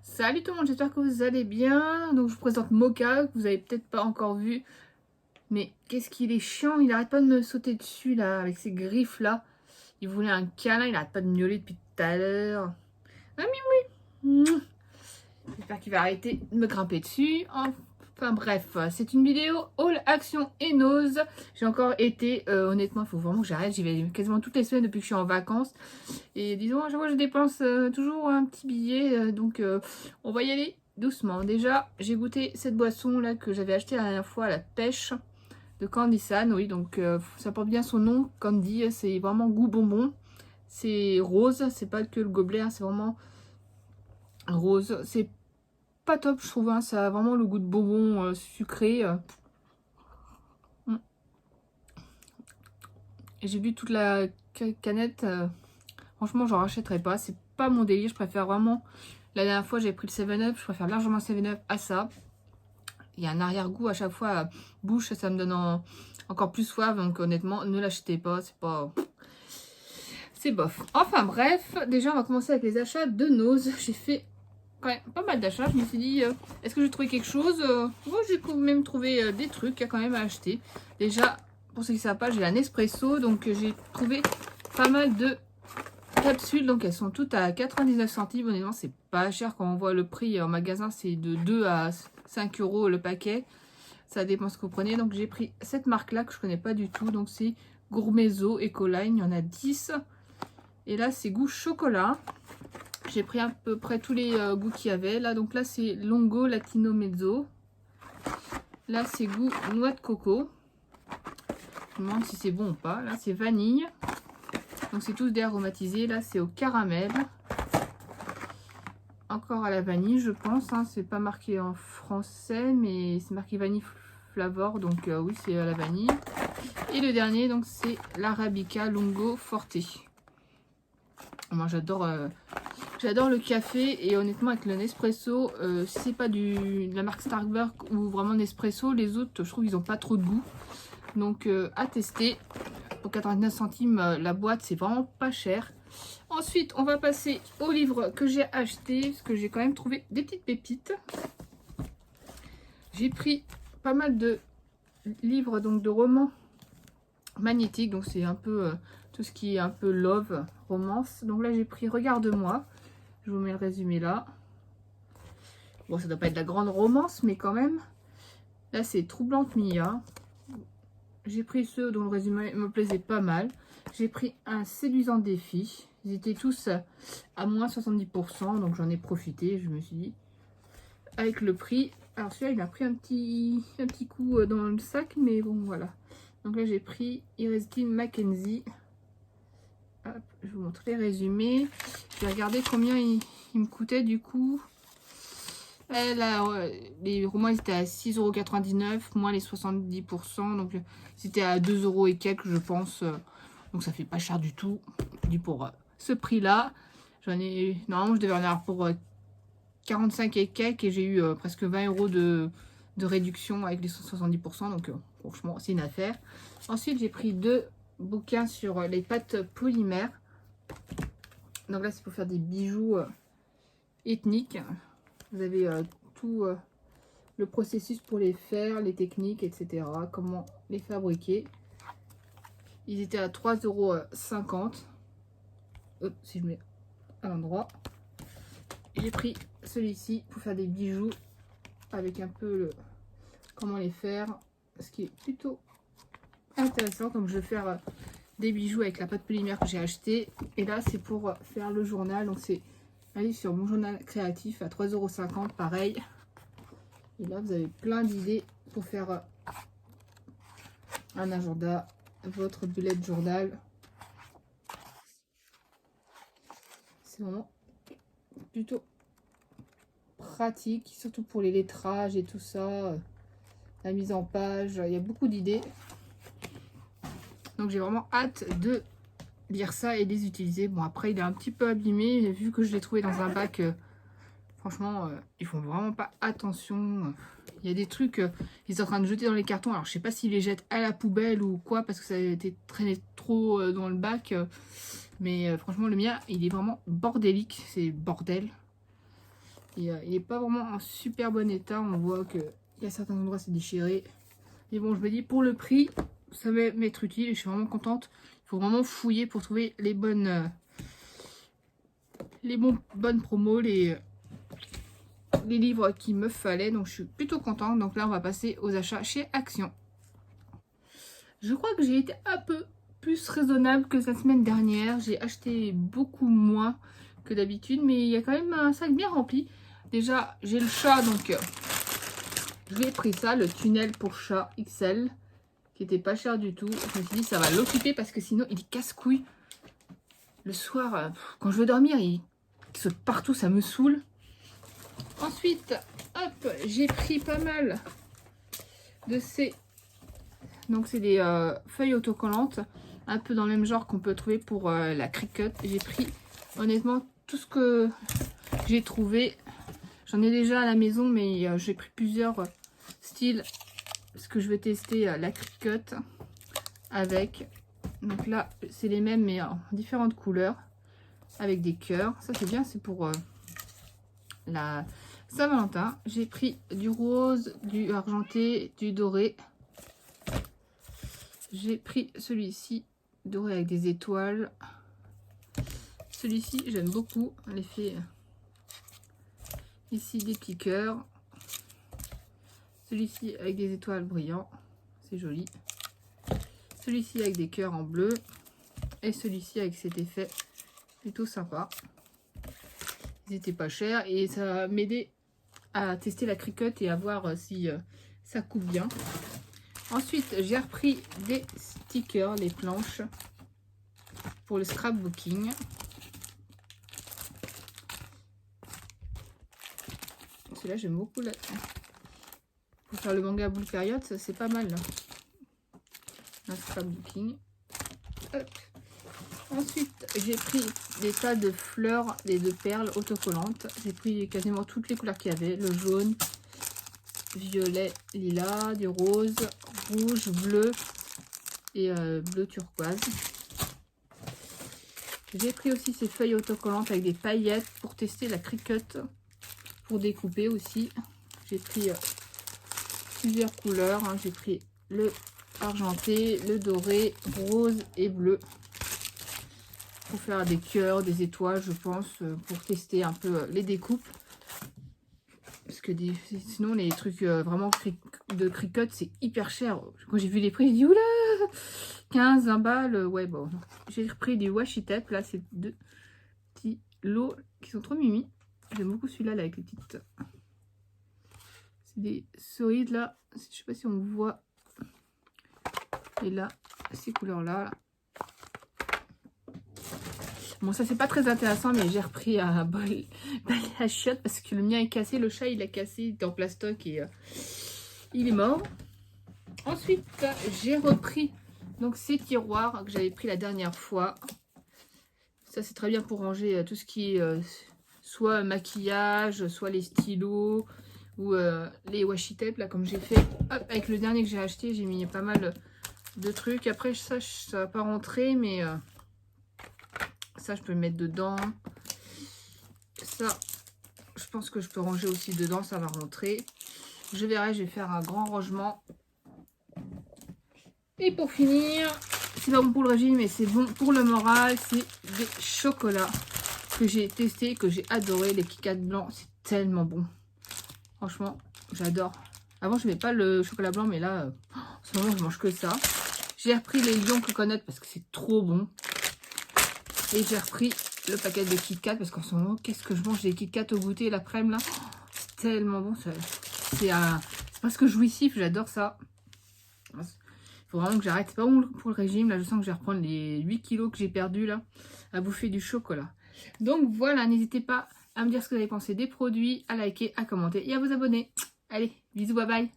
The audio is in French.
Salut tout le monde, j'espère que vous allez bien. Donc je vous présente Mocha, que vous avez peut-être pas encore vu. Mais qu'est-ce qu'il est chiant, il arrête pas de me sauter dessus là, avec ses griffes là. Il voulait un câlin, il arrête pas de miauler depuis tout à l'heure. Ah oui, oui. J'espère qu'il va arrêter de me grimper dessus. Enfin bref, c'est une vidéo all action et nose. J'ai encore été, honnêtement, il faut vraiment que j'arrête. J'y vais quasiment toutes les semaines depuis que je suis en vacances. Et disons, à chaque fois je dépense toujours un petit billet. On va y aller doucement. Déjà, j'ai goûté cette boisson là que j'avais acheté la dernière fois à la pêche de Candy San. Oui, donc ça porte bien son nom. Candy, c'est vraiment goût bonbon. C'est rose, c'est pas que le gobelet, hein, c'est vraiment rose. C'est pas top, je trouve. Hein, ça a vraiment le goût de bonbon sucré. Mm. Et j'ai bu toute la canette. Franchement, j'en rachèterai pas. C'est pas mon délire. Je préfère vraiment. La dernière fois, j'ai pris le 7-Up. Je préfère largement 7-Up à ça. Il y a un arrière-goût à chaque fois à bouche. Ça me donne encore plus soif. Donc, honnêtement, ne l'achetez pas. C'est pas. C'est bof. Enfin, bref. Déjà, on va commencer avec les achats de Nose. J'ai fait quand même pas mal d'achats. Je me suis dit, est-ce que j'ai trouvé quelque chose Moi, j'ai quand même trouvé des trucs quand même à acheter. Déjà, pour ceux qui ne savent pas, j'ai un Nespresso. Donc, j'ai trouvé pas mal de capsules, donc elles sont toutes à 99 centimes. Honnêtement, c'est pas cher quand on voit le prix en magasin, c'est de 2 à 5 euros le paquet. Ça dépend ce que vous prenez. Donc j'ai pris cette marque là que je connais pas du tout. Donc c'est Gourmezo Ecoline, il y en a 10. Et là c'est goût chocolat. J'ai pris à peu près tous les goûts qu'il y avait. Là donc là c'est Longo Latino Mezzo. Là c'est goût noix de coco. Je me demande si c'est bon ou pas. Là c'est vanille. Donc c'est tous déaromatisés. Là c'est au caramel. Encore à la vanille je pense. Hein. C'est pas marqué en français mais c'est marqué vanille flavor. Donc oui c'est à la vanille. Et le dernier donc c'est l'Arabica Lungo Forte. Moi j'adore le café. Et honnêtement avec le Nespresso, si c'est pas de la marque Starbucks ou vraiment Nespresso, les autres je trouve ils ont pas trop de goût. Donc à tester. Pour 99 centimes la boîte, c'est vraiment pas cher. Ensuite, on va passer au livre que j'ai acheté, parce que j'ai quand même trouvé des petites pépites. J'ai pris pas mal de livres, donc de romans magnétiques. Donc c'est un peu tout ce qui est un peu love, romance. Donc là, j'ai pris Regarde-moi. Je vous mets le résumé là. Bon, ça doit pas être de la grande romance, mais quand même. Là, c'est Troublante Mia. J'ai pris ceux dont le résumé me plaisait pas mal. J'ai pris un séduisant défi. Ils étaient tous à moins 70%, donc j'en ai profité, je me suis dit. Avec le prix. Alors celui-là, il a pris un petit coup dans le sac, mais bon, voilà. Donc là, j'ai pris Irene Mackenzie. Hop, je vous montre les résumés. Je vais regarder combien il me coûtait du coup. Là, les romans ils étaient à 6,99 €, moins les 70%. Donc c'était à 2 € et quelques, je pense. Donc ça fait pas cher du tout. Du pour ce prix-là. J'en ai. Normalement, je devais en avoir pour 45 et quelques. Et j'ai eu presque 20 € de réduction avec les 70%. Donc franchement, c'est une affaire. Ensuite, j'ai pris 2 bouquins sur les pâtes polymères. Donc là, c'est pour faire des bijoux ethniques. Vous avez tout le processus pour les faire, les techniques, etc. Comment les fabriquer. Ils étaient à 3,50 €. Si je mets à l'endroit. J'ai pris celui-ci pour faire des bijoux avec un peu le comment les faire. Ce qui est plutôt intéressant. Comme je vais faire des bijoux avec la pâte polymère que j'ai acheté. Et là, c'est pour faire le journal. Donc c'est un livre sur mon journal créatif à 3,50 € pareil. Et là, vous avez plein d'idées pour faire un agenda, votre bullet journal. C'est vraiment plutôt pratique, surtout pour les lettrages et tout ça. La mise en page, il y a beaucoup d'idées. Donc j'ai vraiment hâte de lire ça et les utiliser. Bon, après, il est un petit peu abîmé. Vu que je l'ai trouvé dans un bac... franchement, ils font vraiment pas attention. Il y a des trucs, ils sont en train de jeter dans les cartons. Alors, je sais pas s'ils les jettent à la poubelle ou quoi, parce que ça a été traîné trop dans le bac. Mais franchement, le mien, il est vraiment bordélique. C'est bordel. Et il n'est pas vraiment en super bon état. On voit qu'il y a certains endroits c'est déchiré. Mais bon, je me dis pour le prix, ça va m'être utile et je suis vraiment contente. Il faut vraiment fouiller pour trouver les bonnes promos, les livres qu'il me fallait. Donc je suis plutôt contente. Donc là, on va passer aux achats chez Action. Je crois que j'ai été un peu plus raisonnable que la semaine dernière. J'ai acheté beaucoup moins que d'habitude, mais il y a quand même un sac bien rempli. Déjà, j'ai le chat, donc je lui ai pris ça, le tunnel pour chat XL, qui était pas cher du tout. Je me suis dit, ça va l'occuper parce que sinon, il casse-couille. Le soir, quand je veux dormir, il saute partout, ça me saoule. Ensuite, hop, j'ai pris pas mal de ces... Donc, c'est des feuilles autocollantes, un peu dans le même genre qu'on peut trouver pour la Cricut. J'ai pris, honnêtement, tout ce que j'ai trouvé. J'en ai déjà à la maison, mais j'ai pris plusieurs styles. Parce que je vais tester la Cricut avec. Donc là, c'est les mêmes, mais en différentes couleurs. Avec des cœurs. Ça, c'est bien, c'est pour la Saint-Valentin. J'ai pris du rose, du argenté, du doré. J'ai pris celui-ci, doré avec des étoiles. Celui-ci, j'aime beaucoup l'effet. Ici, des petits cœurs. Celui-ci avec des étoiles brillants. C'est joli. Celui-ci avec des cœurs en bleu. Et celui-ci avec cet effet plutôt sympa. Ils étaient pas chers et ça va m'aider à tester la Cricut et à voir si ça coupe bien. Ensuite, j'ai repris des stickers, les planches pour le scrapbooking. Celui-là, j'aime beaucoup. Là. Pour faire le manga Bull Carriot, c'est pas mal. Là. Un scrapbooking. Hop. Ensuite, j'ai pris des tas de fleurs et de perles autocollantes. J'ai pris quasiment toutes les couleurs qu'il y avait. Le jaune, violet, lilas, du rose, rouge, bleu et bleu turquoise. J'ai pris aussi ces feuilles autocollantes avec des paillettes pour tester la Cricut, pour découper aussi. J'ai pris plusieurs couleurs. Hein. J'ai pris le argenté, le doré, rose et bleu. Pour faire des cœurs, des étoiles, je pense, pour tester un peu les découpes. Parce que sinon, les trucs vraiment de Cricut, c'est hyper cher. Quand j'ai vu les prix, j'ai dit, oula, 15, 20 balles. Ouais, bon. J'ai repris du washi tape. Là, c'est deux petits lots qui sont trop mimi. J'aime beaucoup celui-là, là, avec les petites... C'est des cerises, là. Je sais pas si on voit. Et là, ces couleurs-là, là. Bon, ça, c'est pas très intéressant, mais j'ai repris un bol à chiottes parce que le mien est cassé. Le chat, il a cassé, il était en plastoc et il est mort. Ensuite, j'ai repris donc ces tiroirs que j'avais pris la dernière fois. Ça, c'est très bien pour ranger tout ce qui est soit maquillage, soit les stylos ou les washi tape, là, comme j'ai fait. Hop, avec le dernier que j'ai acheté, j'ai mis pas mal de trucs. Après, ça va pas rentrer, mais... ça, je peux le mettre dedans. Ça, je pense que je peux ranger aussi dedans. Ça va rentrer. Je verrai, je vais faire un grand rangement. Et pour finir, c'est pas bon pour le régime, mais c'est bon pour le moral. C'est des chocolats que j'ai testé, que j'ai adoré. Les Kit Kat blancs, c'est tellement bon. Franchement, j'adore. Avant, je n'aimais pas le chocolat blanc, mais là, en ce moment, je mange que ça. J'ai repris les Lion Coconut parce que c'est trop bon. Et j'ai repris le paquet de Kit Kat parce qu'en ce moment, qu'est-ce que je mange des Kit Kat au goûter l'après-midi là. C'est tellement bon. C'est presque jouissif, j'adore ça. Il faut vraiment que j'arrête. C'est pas bon pour le régime. Là, je sens que je vais reprendre les 8 kilos que j'ai perdus là à bouffer du chocolat. Donc voilà, n'hésitez pas à me dire ce que vous avez pensé des produits, à liker, à commenter et à vous abonner. Allez, bisous, bye bye.